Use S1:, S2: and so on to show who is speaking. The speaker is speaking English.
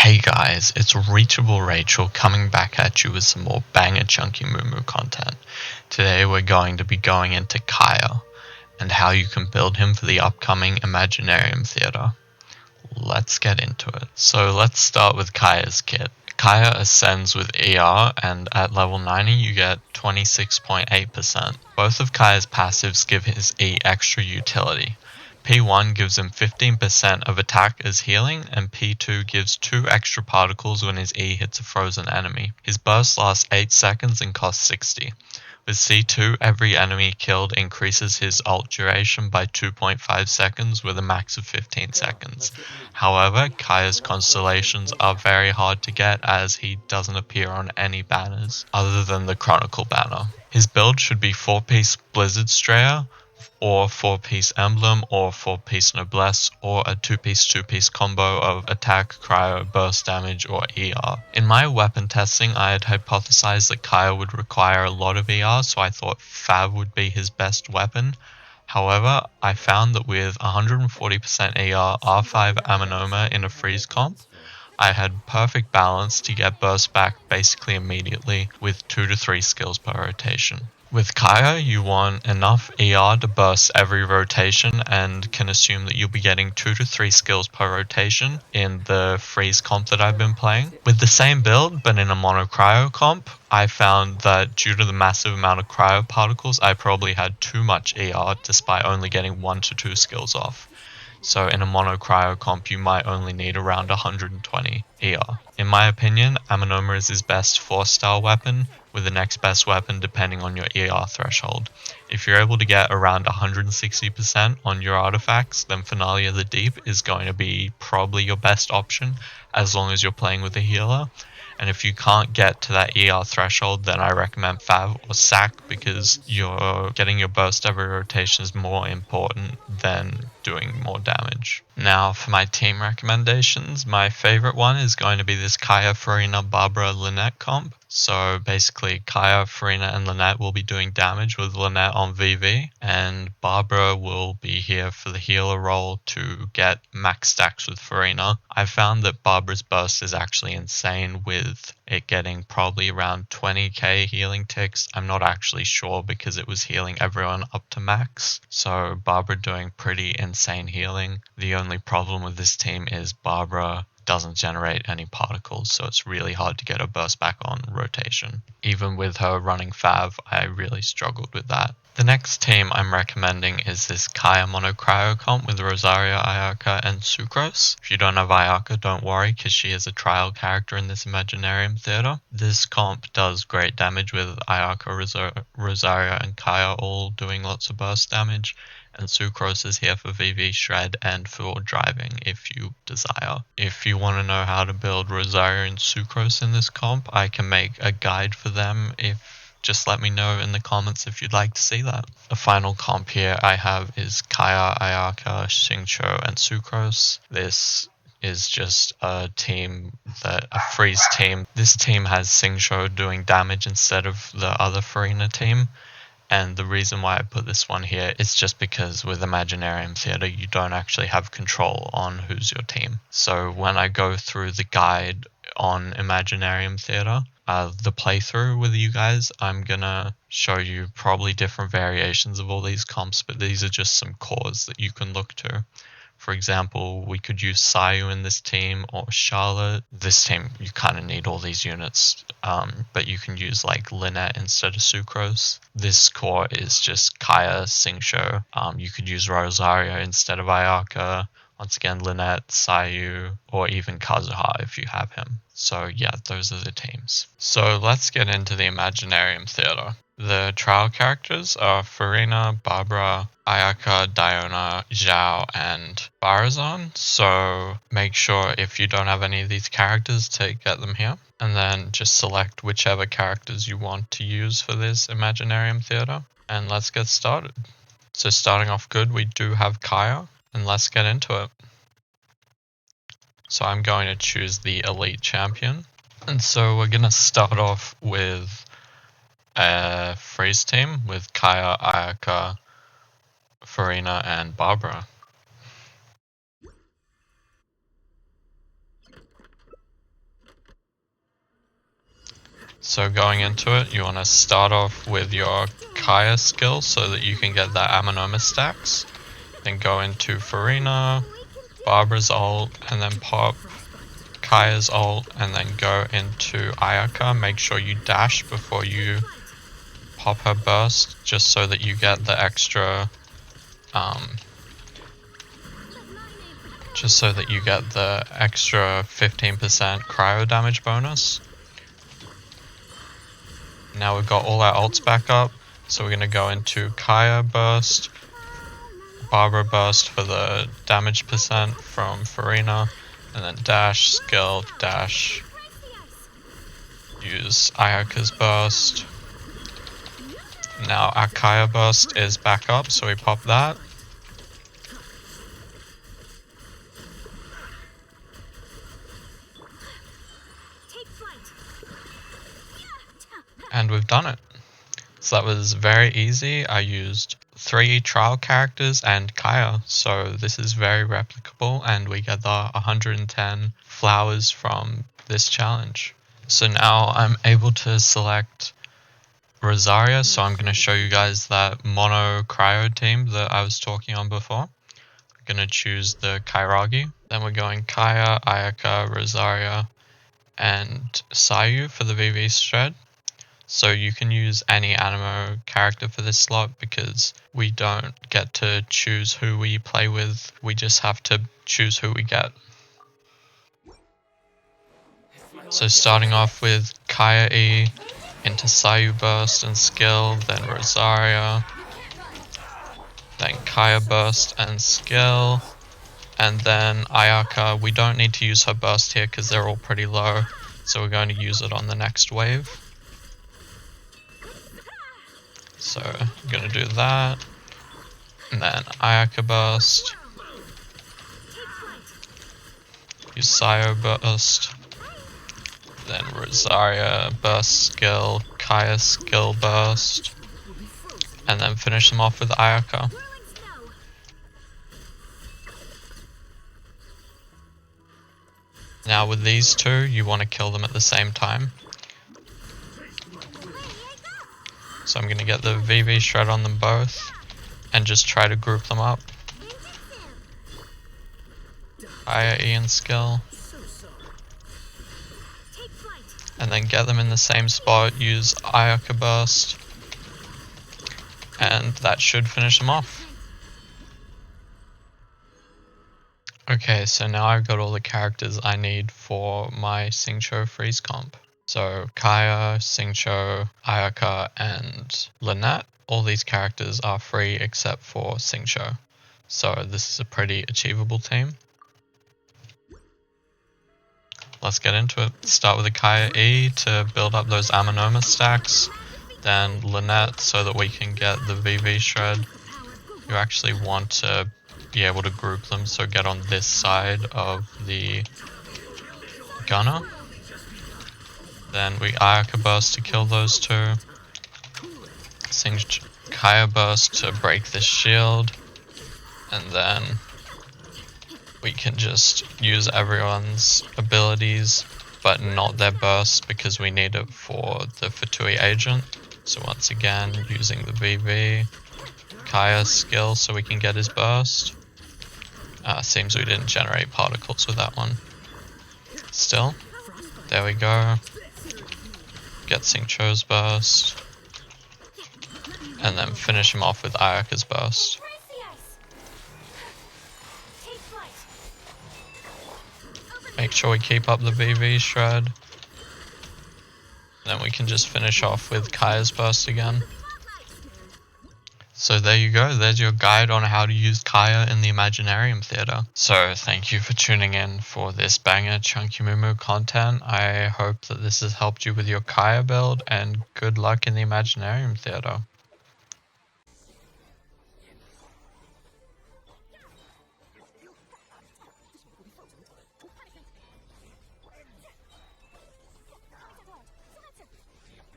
S1: Hey guys, it's Reachable Rachel coming back at you with some more banger chunky Moo content. Today we're going to be going into Kaeya and how you can build him for the upcoming Imaginarium Theatre. Let's get into it. So let's start with Kaeya's kit. Kaeya ascends with ER and at level 90 you get 26.8%. Both of Kaeya's passives give his E extra utility. P1 gives him 15% of attack as healing, and P2 gives 2 extra particles when his E hits a frozen enemy. His burst lasts 8 seconds and costs 60. With C2, every enemy killed increases his ult duration by 2.5 seconds with a max of 15 seconds. However, Kaeya's constellations are very hard to get as he doesn't appear on any banners other than the Chronicle banner. His build should be 4-piece Blizzard Strayer, or 4-piece Emblem, or 4-piece Noblesse, or a 2-piece combo of attack, cryo, burst damage, or ER. In my weapon testing, I had hypothesized that Kaeya would require a lot of ER, so I thought Fav would be his best weapon. However, I found that with 140% ER, R5 Amenoma in a freeze comp, I had perfect balance to get burst back basically immediately with 2 to 3 skills per rotation. With Kaeya, you want enough ER to burst every rotation and can assume that you'll be getting 2 to 3 skills per rotation in the freeze comp that I've been playing. With the same build, but in a mono cryo comp, I found that due to the massive amount of cryo particles, I probably had too much ER despite only getting 1 to 2 skills off. So in a mono cryo comp, you might only need around 120 ER. In my opinion, Amenoma is his best 4-star weapon, with the next best weapon depending on your ER threshold. If you're able to get around 160% on your artifacts, then Finale of the Deep is going to be probably your best option as long as you're playing with a healer. And if you can't get to that ER threshold, then I recommend Fav or Sack because you're getting your burst every rotation is more important than doing more damage. Now for my team recommendations, my favorite one is going to be this Kaeya, Farina, Barbara, Lynette comp. So basically Kaeya, Farina, and Lynette will be doing damage with Lynette on VV, and Barbara will be here for the healer role to get max stacks with Farina. I found that Barbara's burst is actually insane with it getting probably around 20k healing ticks. I'm not actually sure because it was healing everyone up to max. So Barbara doing pretty insane healing. The only problem with this team is Barbara doesn't generate any particles, so it's really hard to get her burst back on rotation. Even with her running Fav, I really struggled with that. The next team I'm recommending is this Kaeya Mono Cryo comp with Rosaria, Ayaka, and Sucrose. If you don't have Ayaka, don't worry, because she is a trial character in this Imaginarium Theatre. This comp does great damage with Ayaka, Rosaria, and Kaeya all doing lots of burst damage, and Sucrose is here for VV Shred and for driving if you desire. If you want to know how to build Rosaria and Sucrose in this comp, I can make a guide for them just let me know in the comments if you'd like to see that. The final comp here I have is Kaeya, Ayaka, Xingqiu, and Sucrose. This is just a freeze team. This team has Xingqiu doing damage instead of the other Farina team. And the reason why I put this one here is just because with Imaginarium Theatre, you don't actually have control on who's your team. So when I go through the guide on Imaginarium Theatre, the playthrough with you guys, I'm gonna show you probably different variations of all these comps, but these are just some cores that you can look to. For example, we could use Sayu in this team or Charlotte. This team, you kind of need all these units, but you can use like Lynette instead of Sucrose. This core is just Kaeya, Xingqiu. You could use Rosaria instead of Ayaka. Once again, Lynette, Sayu, or even Kazuha if you have him. So yeah, those are the teams. So let's get into the Imaginarium Theatre. The trial characters are Farina, Barbara, Ayaka, Diona, Zhao, and Barazon. So make sure if you don't have any of these characters to get them here. And then just select whichever characters you want to use for this Imaginarium Theatre. And let's get started. So starting off good, we do have Kaeya. And let's get into it. So I'm going to choose the Elite Champion. And so we're going to start off with a freeze team with Kaeya, Ayaka, Farina, and Barbara. So going into it, you want to start off with your Kaeya skill so that you can get that Amanoma stacks. Then go into Farina, Barbara's ult, and then pop Kaeya's ult, and then go into Ayaka. Make sure you dash before you pop her burst, just so that you get the extra 15% cryo damage bonus. Now we've got all our ults back up, so we're going to go into Kaeya burst, Barbara burst for the damage percent from Farina, and then dash, skill, dash, use Ayaka's burst. Now our Kaeya burst is back up, so we pop that. And we've done it. So that was very easy. I used 3 trial characters and Kaeya, so this is very replicable, and we get the 110 flowers from this challenge. So now I'm able to select Rosaria, so I'm going to show you guys that mono cryo team that I was talking on before. I'm going to choose the Kairagi. Then we're going Kaeya, Ayaka, Rosaria, and Sayu for the VV shred. So you can use any animo character for this slot because we don't get to choose who we play with, we just have to choose who we get. So starting off with Kaeya E into Sayu burst and skill, then Rosaria, then Kaeya burst and skill, and then Ayaka. We don't need to use her burst here because they're all pretty low, so we're going to use it on the next wave. So I'm going to do that, and then Ayaka burst, use Sayu burst, then Rosaria burst skill, Kaeya skill burst, and then finish them off with Ayaka. Now with these two, you want to kill them at the same time. So I'm going to get the VV shred on them both and just try to group them up. Kaeya E and skill. And then get them in the same spot, use Ayaka burst. And that should finish them off. Okay, so now I've got all the characters I need for my Xingqiu freeze comp. So Kaeya, Xingqiu, Ayaka, and Lynette, all these characters are free except for Xingqiu. So this is a pretty achievable team. Let's get into it. Start with the Kaeya E to build up those Amanoma stacks, then Lynette so that we can get the VV shred. You actually want to be able to group them, so get on this side of the gunner. Then we Ayaka burst to kill those two. Kaeya burst to break this shield. And then we can just use everyone's abilities, but not their burst because we need it for the Fatui agent. So once again, using the VV, Kaeya skill so we can get his burst. Seems we didn't generate particles with that one. Still, there we go. Get Xingqiu's burst. And then finish him off with Ayaka's burst. Make sure we keep up the VV shred. Then we can just finish off with Kaeya's burst again. So there you go, there's your guide on how to use Kaeya in the Imaginarium Theatre. So thank you for tuning in for this banger Chunky Moo content. I hope that this has helped you with your Kaeya build, and good luck in the Imaginarium Theatre.